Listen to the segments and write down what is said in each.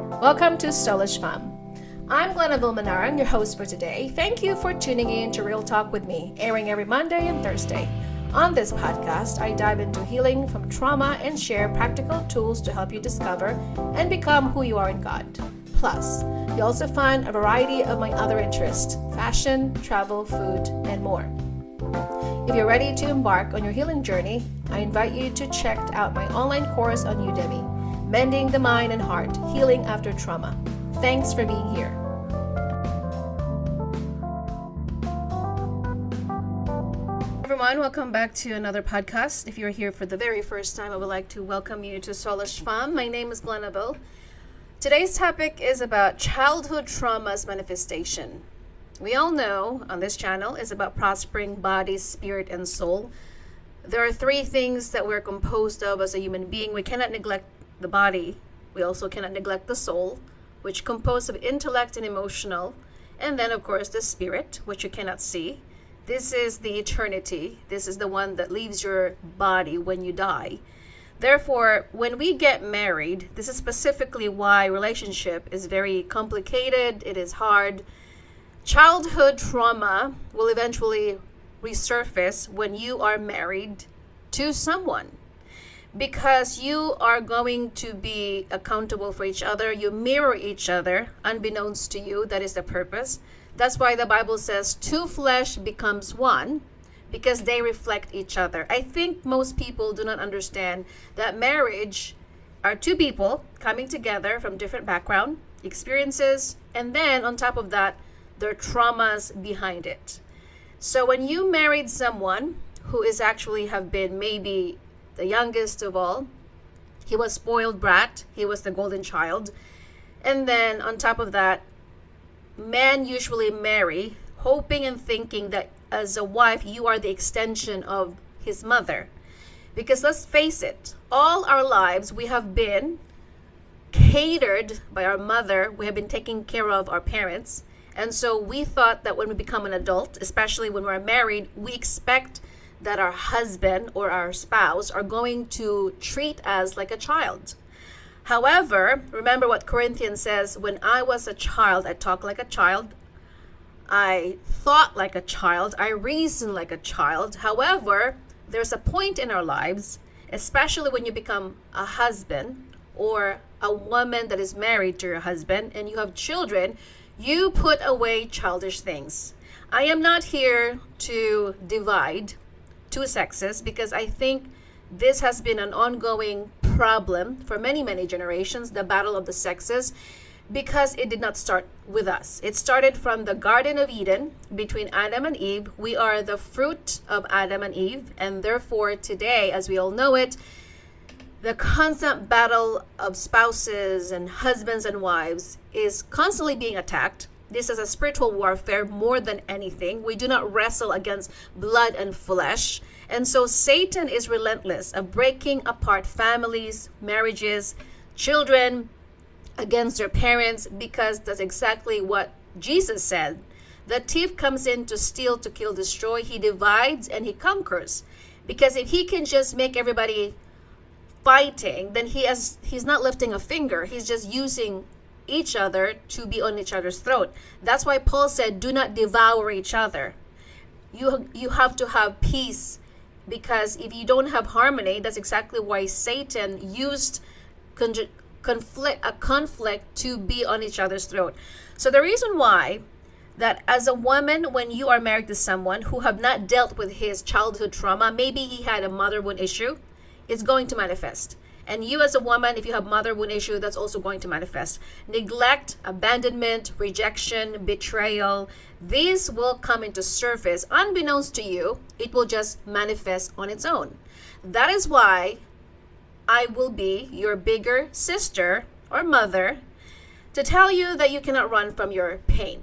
Welcome to Soulish Fam. I'm Glenaville Manarang, your host for today. Thank you for tuning in to Real Talk with me, airing every Monday and Thursday. On this podcast, I dive into healing from trauma and share practical tools to help you discover and become who you are in God. Plus, you'll also find a variety of my other interests: fashion, travel, food, and more. If you're ready to embark on your healing journey, I invite you to check out my online course on Udemy, Mending the Mind and Heart, Healing After Trauma. Thanks for being here. Everyone, welcome back to another podcast. If you're here for the very first time, I would like to welcome you to Soulish Fam. My name is Glenaville. Today's topic is about childhood trauma's manifestation. We all know on this channel is about prospering body, spirit, and soul. There are three things that we're composed of as a human being. We cannot neglect the body. We also cannot neglect the soul, which is composed of intellect and emotional. And then, of course, the spirit, which you cannot see. This is the eternity. This is the one that leaves your body when you die. Therefore, when we get married, this is specifically why relationship is very complicated. It is hard. Childhood trauma will eventually resurface when you are married to someone, because you are going to be accountable for each other. You mirror each other, unbeknownst to you. That is the purpose. That's why the Bible says two flesh becomes one, because they reflect each other. I think most people do not understand that marriage are two people coming together from different background, experiences, and then on top of that, their traumas behind it. So when you married someone who is actually have been maybe the youngest of all, he was spoiled brat, he was the golden child, and then on top of that, men usually marry hoping and thinking that as a wife you are the extension of his mother. Because let's face it, all our lives we have been catered by our mother, we have been taking care of our parents. And so we thought that when we become an adult, especially when we're married, we expect that our husband or our spouse are going to treat us like a child. However, remember what Corinthians says: when I was a child, I talked like a child, I thought like a child, I reasoned like a child. However, there's a point in our lives, especially when you become a husband or a woman that is married to your husband and you have children, you put away childish things. I am not here to divide two sexes, because I think this has been an ongoing problem for many, many generations, the battle of the sexes, because it did not start with us. It started from the Garden of Eden between Adam and Eve. We are the fruit of Adam and Eve, and therefore today, as we all know it, the constant battle of spouses and husbands and wives is constantly being attacked. This is a spiritual warfare more than anything. We do not wrestle against blood and flesh. And so Satan is relentless of breaking apart families, marriages, children against their parents, because that's exactly what Jesus said. The thief comes in to steal, to kill, destroy. He divides and he conquers. Because if he can just make everybody fighting, then he's not lifting a finger. He's just using each other to be on each other's throat. That's why Paul said, do not devour each other. You have to have peace, because if you don't have harmony, that's exactly why Satan used conflict to be on each other's throat. So the reason why that as a woman, when you are married to someone who have not dealt with his childhood trauma, maybe he had a mother wound issue, it's going to manifest. And you as a woman, if you have mother wound issue, that's also going to manifest. Neglect, abandonment, rejection, betrayal, these will come into surface. Unbeknownst to you, it will just manifest on its own. That is why I will be your bigger sister or mother to tell you that you cannot run from your pain.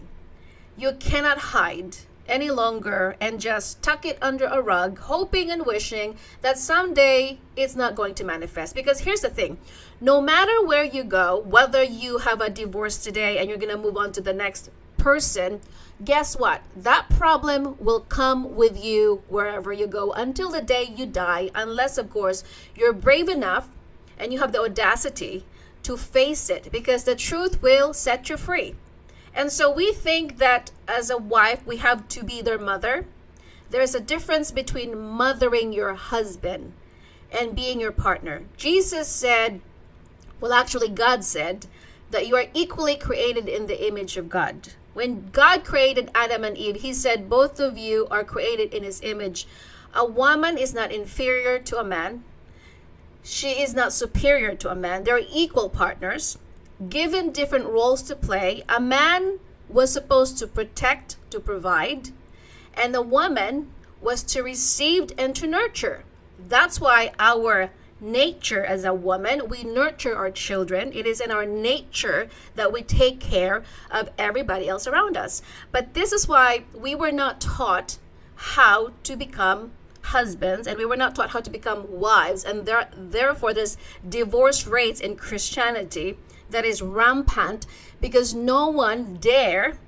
You cannot hide any longer and just tuck it under a rug, hoping and wishing that someday it's not going to manifest. Because here's the thing, no matter where you go, whether you have a divorce today and you're going to move on to the next person, guess what? That problem will come with you wherever you go until the day you die, unless, of course, you're brave enough and you have the audacity to face it, because the truth will set you free. And so we think that as a wife, we have to be their mother. There's a difference between mothering your husband and being your partner. Jesus said, well, actually, God said that you are equally created in the image of God. When God created Adam and Eve, he said both of you are created in his image. A woman is not inferior to a man. She is not superior to a man. They're equal partners, given different roles to play. A man was supposed to protect, to provide, and the woman was to receive and to nurture. That's why our nature as a woman, we nurture our children. It is in our nature that we take care of everybody else around us. But this is why we were not taught how to become husbands, and we were not taught how to become wives, and therefore there's divorce rates in Christianity that is rampant, because no one dare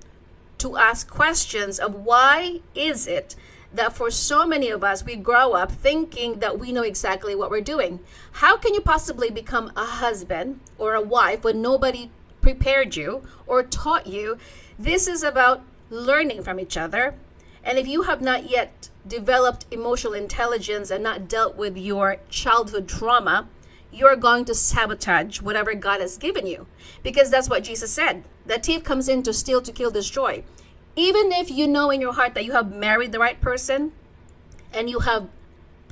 to ask questions of why is it that for so many of us, we grow up thinking that we know exactly what we're doing. How can you possibly become a husband or a wife when nobody prepared you or taught you? This is about learning from each other. And if you have not yet developed emotional intelligence and not dealt with your childhood trauma, you're going to sabotage whatever God has given you. Because that's what Jesus said. The thief comes in to steal, to kill, destroy. Even if you know in your heart that you have married the right person and you have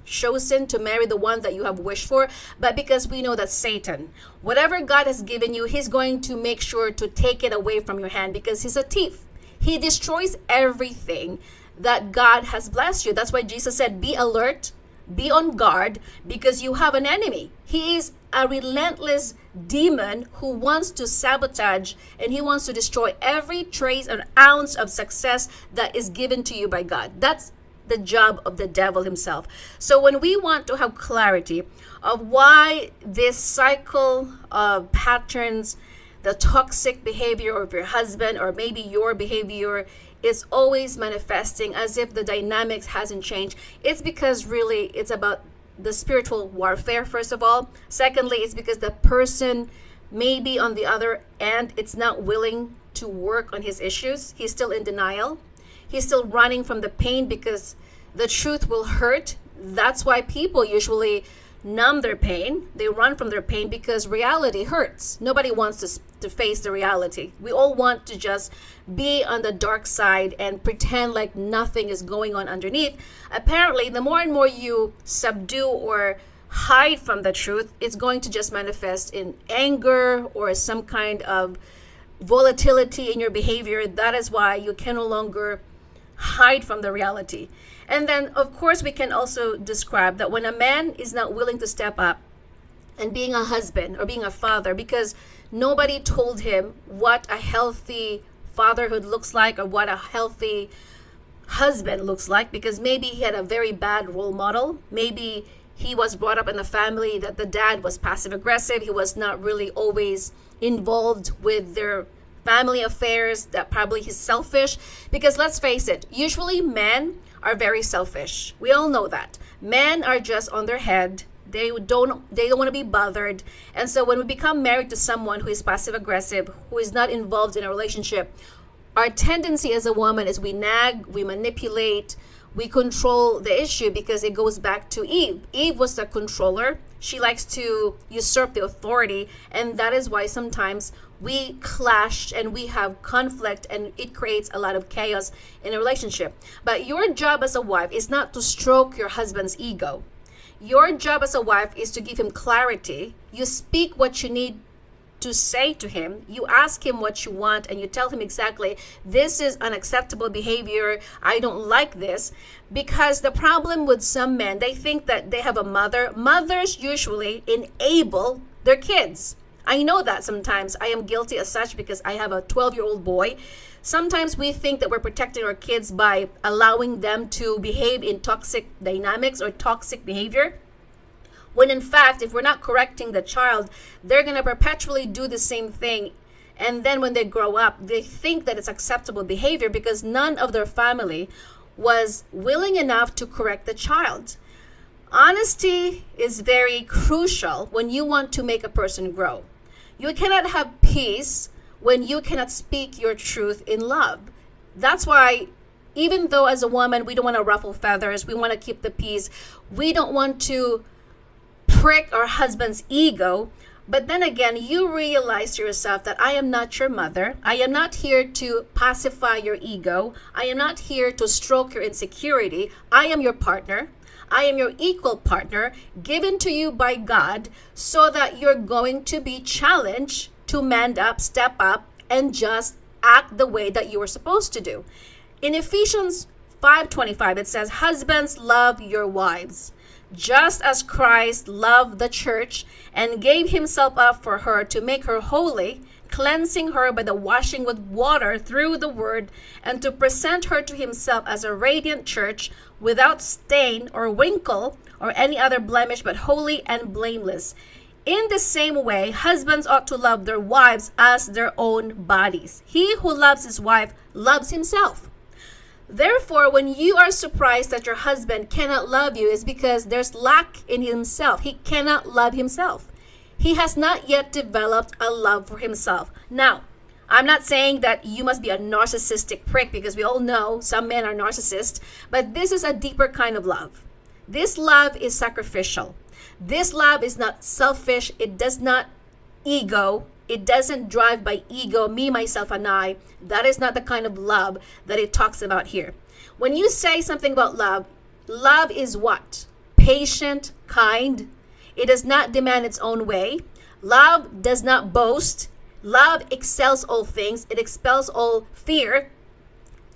chosen to marry the one that you have wished for, but because we know that Satan, whatever God has given you, he's going to make sure to take it away from your hand, because he's a thief. He destroys everything that God has blessed you. That's why Jesus said, be alert, be on guard, because you have an enemy. He is a relentless demon who wants to sabotage, and he wants to destroy every trace or ounce of success that is given to you by God. That's the job of the devil himself. So when we want to have clarity of why this cycle of patterns, the toxic behavior of your husband or maybe your behavior is always manifesting as if the dynamics hasn't changed, it's because really it's about the spiritual warfare, first of all. Secondly, it's because the person maybe on the other end, it's not willing to work on his issues. He's still in denial. He's still running from the pain because the truth will hurt. That's why people usually numb their pain. They run from their pain because reality hurts. Nobody wants to face the reality. We all want to just be on the dark side and pretend like nothing is going on underneath. Apparently, the more and more you subdue or hide from the truth, it's going to just manifest in anger or some kind of volatility in your behavior. That is why you can no longer hide from the reality. And then, of course, we can also describe that when a man is not willing to step up and being a husband or being a father because nobody told him what a healthy fatherhood looks like or what a healthy husband looks like, because maybe he had a very bad role model. Maybe he was brought up in a family that the dad was passive aggressive. He was not really always involved with their family affairs, that probably he's selfish. Because let's face it, usually men are very selfish. We all know that. Men are just on their head. They don't want to be bothered. And so when we become married to someone who is passive aggressive, who is not involved in a relationship, our tendency as a woman is we nag, we manipulate, we control the issue, because it goes back to Eve. Eve was the controller. She likes to usurp the authority, and that is why sometimes we clash and we have conflict, and it creates a lot of chaos in a relationship. But your job as a wife is not to stroke your husband's ego. Your job as a wife is to give him clarity. You speak what you need to say to him. You ask him what you want, and you tell him exactly, this is unacceptable behavior. I don't like this. Because the problem with some men, they think that they have a mother. Mothers usually enable their kids. I know that sometimes. I am guilty as such because I have a 12-year-old boy. Sometimes we think that we're protecting our kids by allowing them to behave in toxic dynamics or toxic behavior. When in fact, if we're not correcting the child, they're going to perpetually do the same thing. And then when they grow up, they think that it's acceptable behavior because none of their family was willing enough to correct the child. Honesty is very crucial when you want to make a person grow. You cannot have peace when you cannot speak your truth in love. That's why, even though as a woman, we don't want to ruffle feathers, we want to keep the peace, we don't want to prick our husband's ego. But then again, you realize to yourself that I am not your mother. I am not here to pacify your ego. I am not here to stroke your insecurity. I am your partner. I am your equal partner given to you by God so that you're going to be challenged to man up, step up, and just act the way that you were supposed to do. In Ephesians 5:25, it says, husbands, love your wives, just as Christ loved the church and gave himself up for her to make her holy, cleansing her by the washing with water through the word, and to present her to himself as a radiant church without stain or wrinkle or any other blemish, but holy and blameless. In the same way, husbands ought to love their wives as their own bodies. He who loves his wife loves himself. Therefore, when you are surprised that your husband cannot love you, is because there's lack in himself. He cannot love himself. He has not yet developed a love for himself. Now, I'm not saying that you must be a narcissistic prick, because we all know some men are narcissists, but this is a deeper kind of love. This love is sacrificial. This love is not selfish. It does not ego. It doesn't drive by ego, me, myself, and I. That is not the kind of love that it talks about here. When you say something about love, love is what? Patient, kind. It does not demand its own way. Love does not boast. Love excels all things. It expels all fear.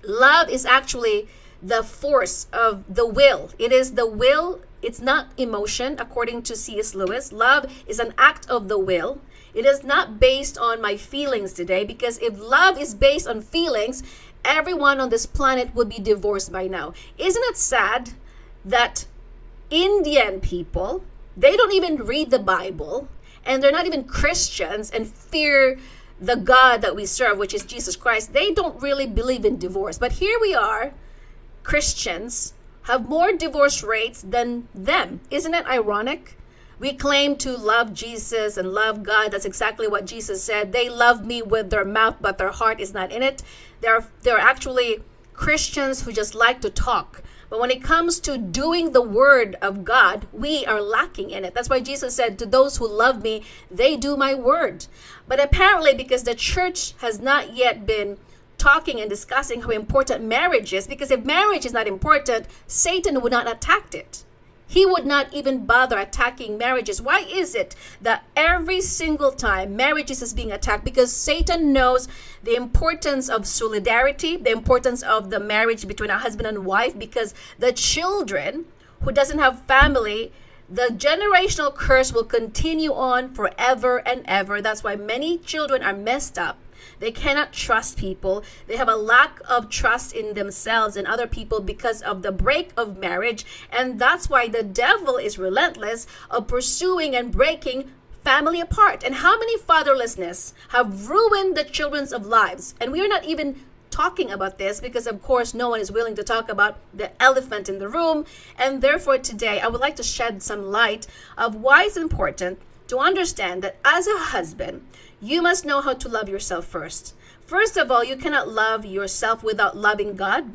Love is actually the force of the will. It is the will. It's not emotion, according to C.S. Lewis. Love is an act of the will. It is not based on my feelings today, because if love is based on feelings, everyone on this planet would be divorced by now. Isn't it sad that Indian people, they don't even read the Bible, and they're not even Christians and fear the God that we serve, which is Jesus Christ. They don't really believe in divorce. But here we are, Christians have more divorce rates than them. Isn't it ironic? We claim to love Jesus and love God. That's exactly what Jesus said. They love me with their mouth, but their heart is not in it. They're actually Christians who just like to talk. But when it comes to doing the word of God, we are lacking in it. That's why Jesus said, to those who love me, they do my word. But apparently, because the church has not yet been talking and discussing how important marriage is, because if marriage is not important, Satan would not attack it. He would not even bother attacking marriages. Why is it that every single time marriages is being attacked? Because Satan knows the importance of solidarity, the importance of the marriage between a husband and wife, because the children who doesn't have family, the generational curse will continue on forever and ever. That's why many children are messed up. They cannot trust people. They have a lack of trust in themselves and other people because of the break of marriage. And that's why the devil is relentless of pursuing and breaking family apart. And how many fatherlessness have ruined the children's of lives? And we are not even talking about this because, of course, no one is willing to talk about the elephant in the room. And therefore, today, I would like to shed some light of why it's important to understand that as a husband, you must know how to love yourself first. First of all, you cannot love yourself without loving God.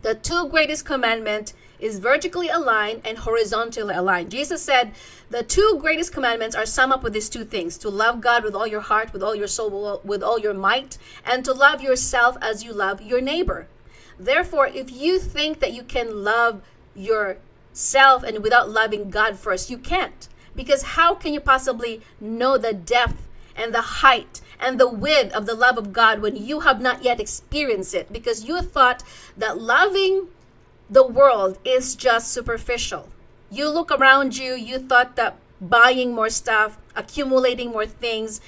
The two greatest commandments is vertically aligned and horizontally aligned. Jesus said the two greatest commandments are summed up with these two things: to love God with all your heart, with all your soul, with all your might, and to love yourself as you love your neighbor. Therefore, if you think that you can love yourself and without loving God first, you can't. Because how can you possibly know the depth and the height and the width of the love of God when you have not yet experienced it? Because you thought that loving the world is just superficial. You look around you, you thought that buying more stuff, accumulating more things,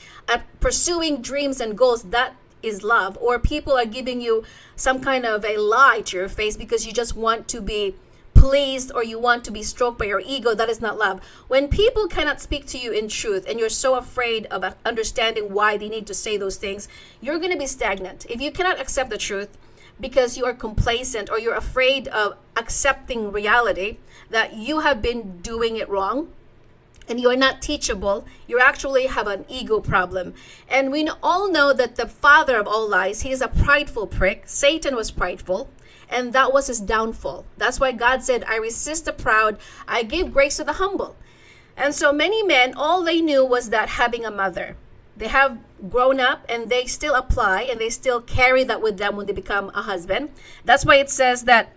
pursuing dreams and goals, that is love. Or people are giving you some kind of a lie to your face because you just want to be pleased or you want to be stroked by your ego. That is not love. When people cannot speak to you in truth and you're so afraid of understanding why they need to say those things, you're going to be stagnant. If you cannot accept the truth because you are complacent or you're afraid of accepting reality that you have been doing it wrong and you're not teachable, you actually have an ego problem. And we all know that the father of all lies, he is a prideful prick. Satan was prideful, and that was his downfall. That's why God said, I resist the proud, I give grace to the humble. And so many men, all they knew was that having a mother. They have grown up and they still apply and they still carry that with them when they become a husband. That's why it says that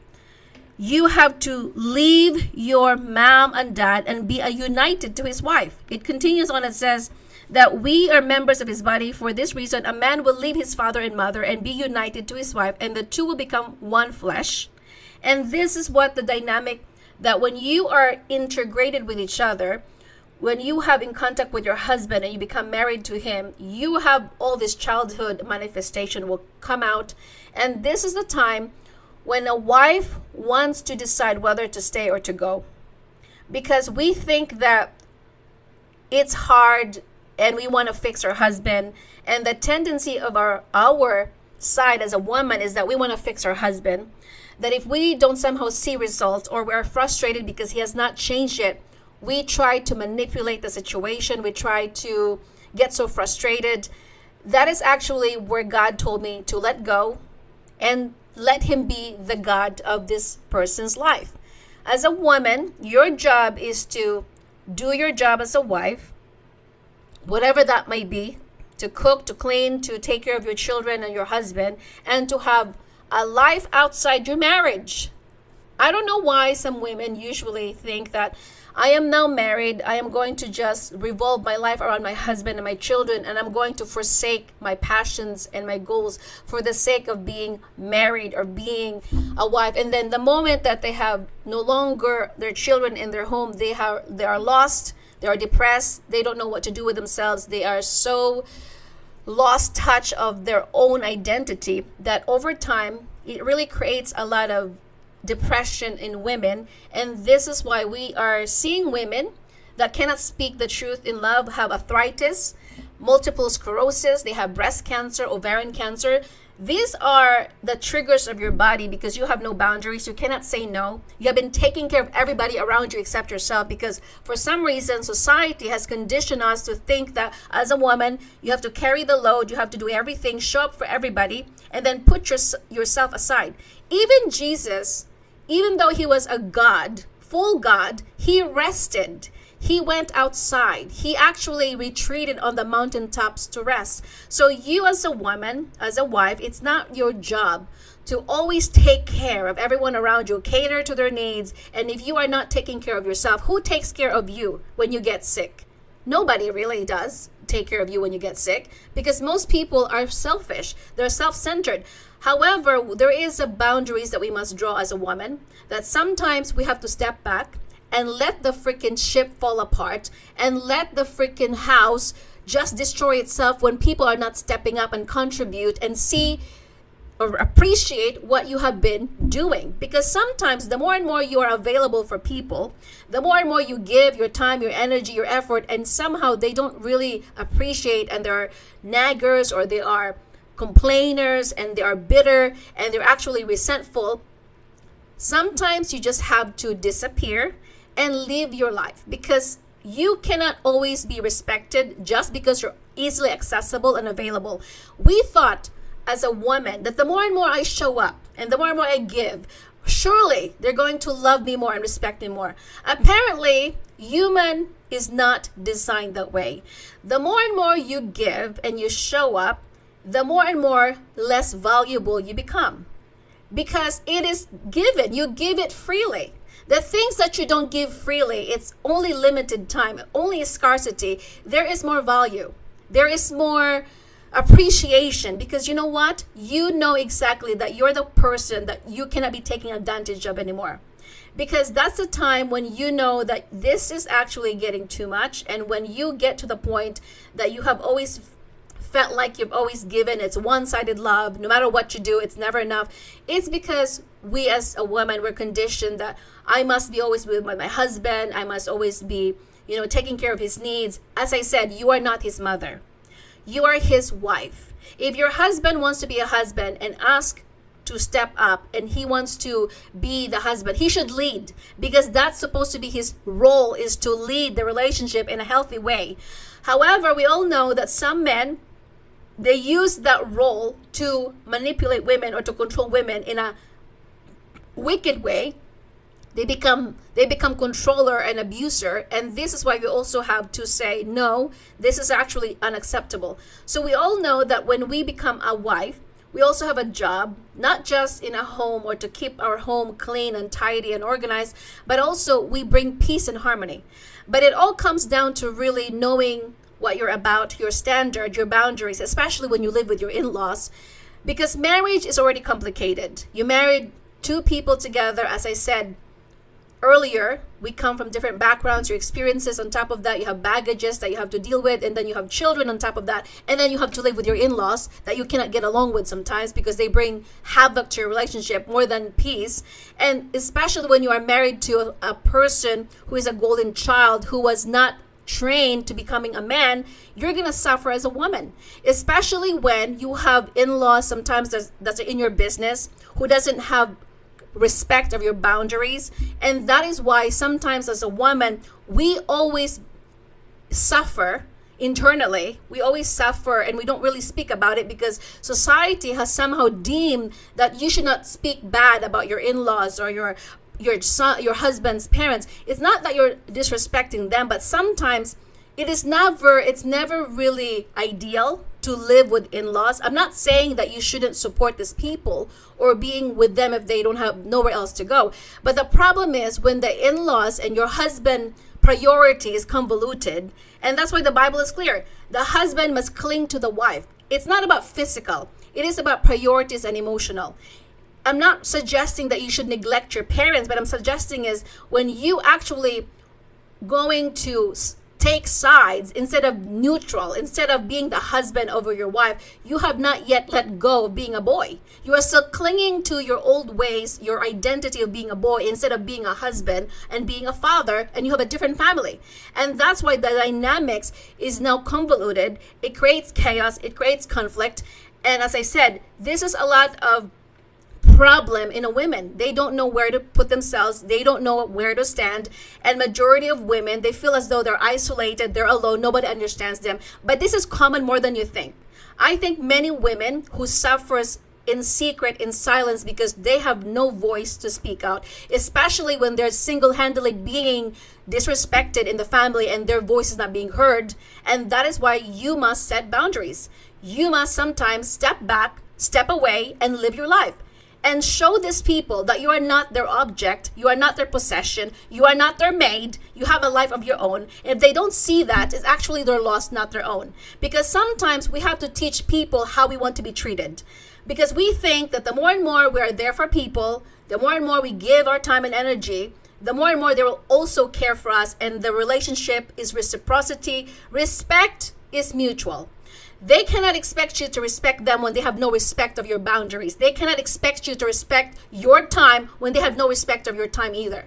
you have to leave your mom and dad and be united to his wife. It continues on, it says that we are members of his body. For this reason, a man will leave his father and mother and be united to his wife, and the two will become one flesh. And this is what the dynamic, that when you are integrated with each other, when you have in contact with your husband and you become married to him, you have all this childhood manifestation will come out. And this is the time when a wife wants to decide whether to stay or to go. Because we think that it's hard and we want to fix our husband. And the tendency of our side as a woman is that we want to fix our husband. That if we don't somehow see results, or we're frustrated because he has not changed yet, we try to manipulate the situation. We try to get so frustrated. That is actually where God told me to let go and let him be the God of this person's life. As a woman, your job is to do your job as a wife, whatever that may be, to cook, to clean, to take care of your children and your husband, and to have a life outside your marriage. I don't know why some women usually think that I am now married, I am going to just revolve my life around my husband and my children, and I'm going to forsake my passions and my goals for the sake of being married or being a wife. And then the moment that they have no longer their children in their home, they are lost, they are depressed, they don't know what to do with themselves. They are so lost touch of their own identity that over time it really creates a lot of depression in women. And this is why we are seeing women that cannot speak the truth in love have arthritis, multiple sclerosis, they have breast cancer, ovarian cancer. These are the triggers of your body because you have no boundaries. You cannot say no. You have been taking care of everybody around you except yourself, because for some reason society has conditioned us to think that as a woman you have to carry the load, you have to do everything, show up for everybody, and then put yourself aside. Even Jesus, even though he was a God, full God, he rested. He went outside. He actually retreated on the mountaintops to rest. So you as a woman, as a wife, it's not your job to always take care of everyone around you, cater to their needs. And if you are not taking care of yourself, who takes care of you when you get sick? Nobody really does take care of you when you get sick, because most people are selfish. They're self-centered. However, there is a boundaries that we must draw as a woman, that sometimes we have to step back and let the freaking ship fall apart and let the freaking house just destroy itself when people are not stepping up and contribute and see or appreciate what you have been doing. Because sometimes the more and more you are available for people, the more and more you give your time, your energy, your effort, and somehow they don't really appreciate, and they're naggers, or they are complainers, and they are bitter, and they're actually resentful. Sometimes you just have to disappear and live your life, because you cannot always be respected just because you're easily accessible and available. We thought as a woman that the more and more I show up and the more and more I give, surely they're going to love me more and respect me more. Apparently, human is not designed that way. The more and more you give and you show up, the more and more less valuable you become, because it is given. You give it freely. The things that you don't give freely, it's only limited time, only scarcity. There is more value. There is more appreciation, because you know what? You know exactly that you're the person that you cannot be taking advantage of anymore. Because that's the time when you know that this is actually getting too much. And when you get to the point that you have always felt like you've always given, it's one-sided love, no matter what you do, it's never enough. It's because we as a woman, we're conditioned that I must be always with my husband, I must always be, taking care of his needs. As I said, you are not his mother. You are his wife. If your husband wants to be a husband and ask to step up and he wants to be the husband, he should lead, because that's supposed to be his role, is to lead the relationship in a healthy way. However, we all know that some men, they use that role to manipulate women or to control women in a wicked way. They become controller and abuser, and this is why we also have to say no, this is actually unacceptable. So we all know that when we become a wife, we also have a job, not just in a home or to keep our home clean and tidy and organized, but also we bring peace and harmony. But it all comes down to really knowing what you're about, your standard, your boundaries, especially when you live with your in-laws, because marriage is already complicated. You married two people together, as I said earlier, we come from different backgrounds, your experiences. On top of that, you have baggages that you have to deal with, and then you have children on top of that, and then you have to live with your in-laws that you cannot get along with sometimes because they bring havoc to your relationship more than peace. And especially when you are married to a person who is a golden child, who was not trained to becoming a man, you're gonna suffer as a woman, especially when you have in-laws sometimes that's in your business who doesn't have respect of your boundaries. And that is why sometimes as a woman, we always suffer internally. We always suffer and we don't really speak about it because society has somehow deemed that you should not speak bad about your in-laws or your son, your husband's parents. It's not that you're disrespecting them, but sometimes it's never really ideal to live with in-laws. I'm not saying that you shouldn't support these people or being with them if they don't have nowhere else to go. But the problem is when the in-laws and your husband priority is convoluted, and that's why the Bible is clear. The husband must cling to the wife. It's not about physical. It is about priorities and emotional. I'm not suggesting that you should neglect your parents, but I'm suggesting is when you actually going to take sides instead of neutral, instead of being the husband over your wife, you have not yet let go of being a boy. You are still clinging to your old ways, your identity of being a boy instead of being a husband and being a father, and you have a different family. And that's why the dynamics is now convoluted. It creates chaos, it creates conflict. And as I said, this is a lot of problem in a women. They don't know where to put themselves. They don't know where to stand. And majority of women, they feel as though they're isolated, they're alone, nobody understands them. But this is common more than you think. I think many women who suffers in secret, in silence, because they have no voice to speak out, especially when they're single-handedly being disrespected in the family and their voice is not being heard. And that is why you must set boundaries. You must sometimes step back, step away, and live your life. And show these people that you are not their object, you are not their possession, you are not their maid, you have a life of your own. If they don't see that, it's actually their loss, not their own. Because sometimes we have to teach people how we want to be treated. Because we think that the more and more we are there for people, the more and more we give our time and energy, the more and more they will also care for us, and the relationship is reciprocity. Respect is mutual. They cannot expect you to respect them when they have no respect of your boundaries. They cannot expect you to respect your time when they have no respect of your time either.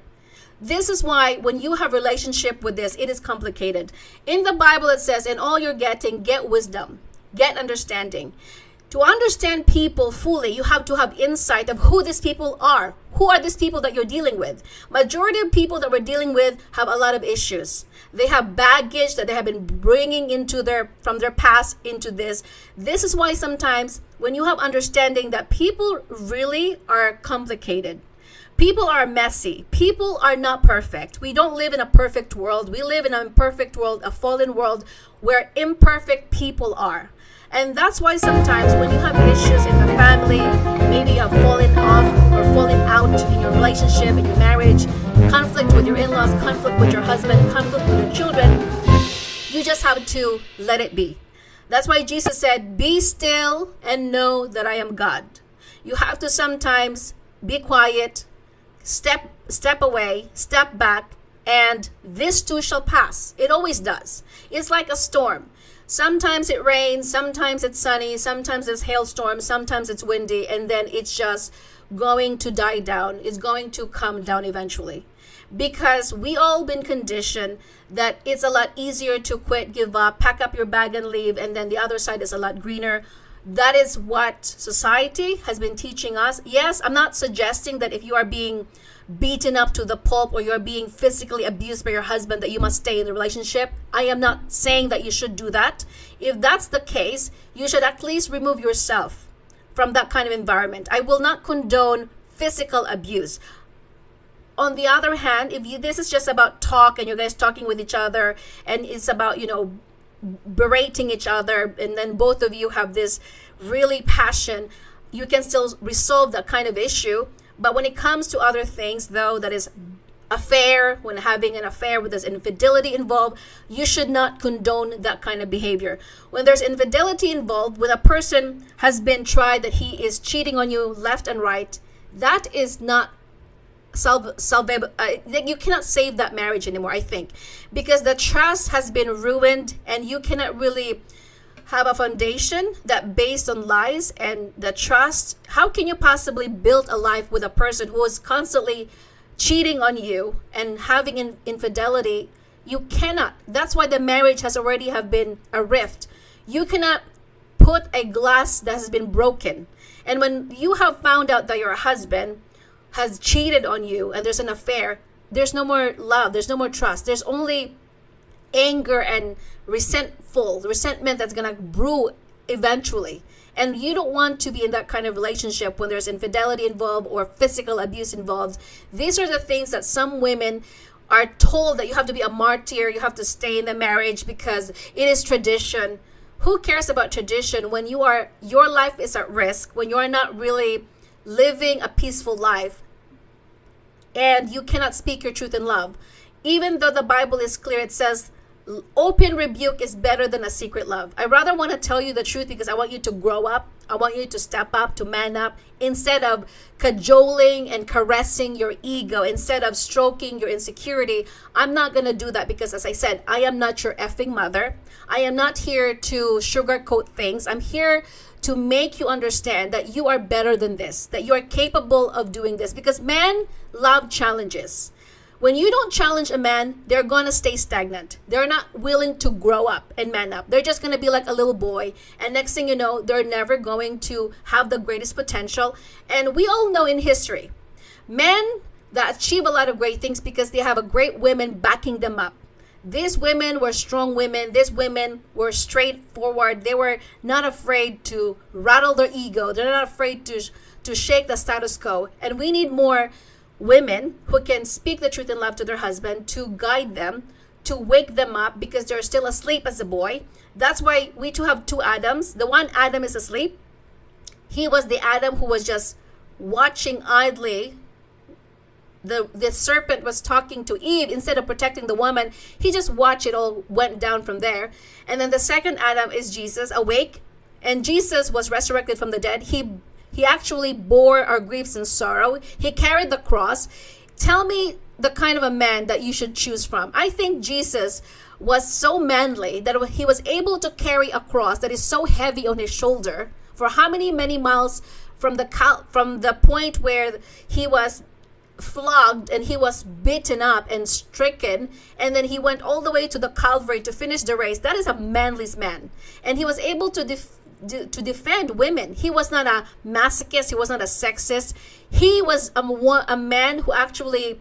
This is why when you have relationship with this, it is complicated. In the Bible, it says, in all you're getting, get wisdom, get understanding. To understand people fully, you have to have insight of who these people are. Who are these people that you're dealing with? Majority of people that we're dealing with have a lot of issues. They have baggage that they have been bringing from their past into this. This is why sometimes when you have understanding that people really are complicated. People are messy. People are not perfect. We don't live in a perfect world. We live in an imperfect world, a fallen world where imperfect people are. And that's why sometimes when you have issues in the family, maybe you have fallen off or fallen out in your relationship, in your marriage, conflict with your in-laws, conflict with your husband, conflict with your children, you just have to let it be. That's why Jesus said, be still and know that I am God. You have to sometimes be quiet, step away, step back, and this too shall pass. It always does. It's like a storm. Sometimes it rains, sometimes it's sunny, sometimes it's hailstorm, sometimes it's windy, and then it's just going to die down. It's going to come down eventually. Because we all been conditioned that it's a lot easier to quit, give up, pack up your bag and leave, and then the other side is a lot greener. That is what society has been teaching us. Yes, I'm not suggesting that if you are being beaten up to the pulp or you're being physically abused by your husband that you must stay in the relationship. I am not saying that you should do that. If that's the case, you should at least remove yourself from that kind of environment. I will not condone physical abuse. On the other hand, if this is just about talk and you guys talking with each other and it's about, berating each other, and then both of you have this really passion, you can still resolve that kind of issue. But when it comes to other things, though, that is affair, when having an affair with there's infidelity involved, you should not condone that kind of behavior. When there's infidelity involved, when a person has been tried that he is cheating on you left and right, that is not you cannot save that marriage anymore, I think, because the trust has been ruined and you cannot really have a foundation that based on lies and the trust. How can you possibly build a life with a person who is constantly cheating on you and having infidelity? You cannot. That's why the marriage has already have been a rift. You cannot put a glass that has been broken. And when you have found out that your husband has cheated on you and there's an affair, there's no more love, there's no more trust, there's only anger and resentment that's gonna brew eventually. And you don't want to be in that kind of relationship when there's infidelity involved or physical abuse involved. These are the things that some women are told, that you have to be a martyr, you have to stay in the marriage because it is tradition. Who cares about tradition when your life is at risk, when you are not really living a peaceful life and you cannot speak your truth in love? Even though the Bible is clear, it says open rebuke is better than a secret love. I rather want to tell you the truth because I want you to grow up. I want you to step up, to man up, instead of cajoling and caressing your ego, instead of stroking your insecurity. I'm not going to do that because, as I said, I am not your effing mother. I am not here to sugarcoat things. I'm here to make you understand that you are better than this, that you are capable of doing this, because men love challenges. When you don't challenge a man, they're going to stay stagnant. They're not willing to grow up and man up. They're just going to be like a little boy. And next thing you know, they're never going to have the greatest potential. And we all know in history, men that achieve a lot of great things because they have a great women backing them up. These women were strong women. These women were straightforward. They were not afraid to rattle their ego. They're not afraid to shake the status quo. And we need more women who can speak the truth in love to their husband, to guide them, to wake them up because they're still asleep as a boy. That's why we too have two Adams. The one Adam is asleep. He was the Adam who was just watching idly. The serpent was talking to Eve instead of protecting the woman. He just watched it all went down from there. And then the second Adam is Jesus, awake. And Jesus was resurrected from the dead. He actually bore our griefs and sorrow. He carried the cross. Tell me the kind of a man that you should choose from. I think Jesus was so manly that he was able to carry a cross that is so heavy on his shoulder for how many miles from the point where he was flogged and he was beaten up and stricken, and then he went all the way to the Calvary to finish the race. That is a manly man. And he was able to defend women. He was not a masochist. He was not a sexist. He was a man who actually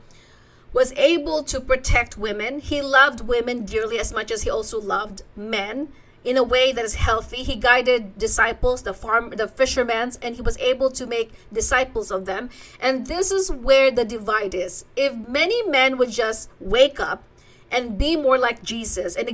was able to protect women. He loved women dearly as much as he also loved men in a way that is healthy. He guided disciples, the fishermen, and he was able to make disciples of them. And this is where the divide is. If many men would just wake up and be more like Jesus and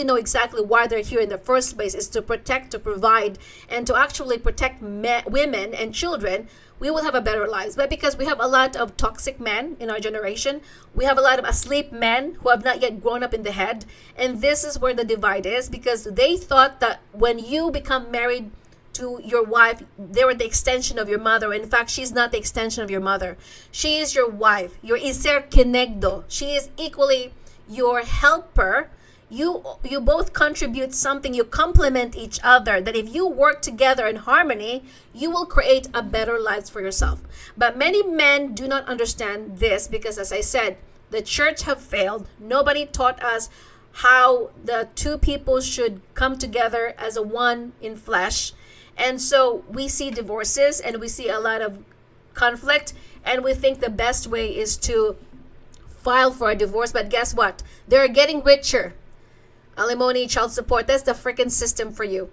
know exactly why they're here in the first place, is to protect, to provide, and to actually protect women and children, we will have a better lives. But because we have a lot of toxic men in our generation, we have a lot of asleep men who have not yet grown up in the head. And this is where the divide is, because they thought that when you become married to your wife, they were the extension of your mother. In fact, she's not the extension of your mother. She is your wife, your iser kenegdo. She is equally your helper. You both contribute something. You complement each other, that if you work together in harmony, you will create a better life for yourself. But many men do not understand this because, as I said, the church have failed. Nobody taught us how the two people should come together as a one in flesh. And so we see divorces and we see a lot of conflict, and we think the best way is to file for a divorce. But guess what? They're getting richer. Alimony, child support, that's the freaking system for you.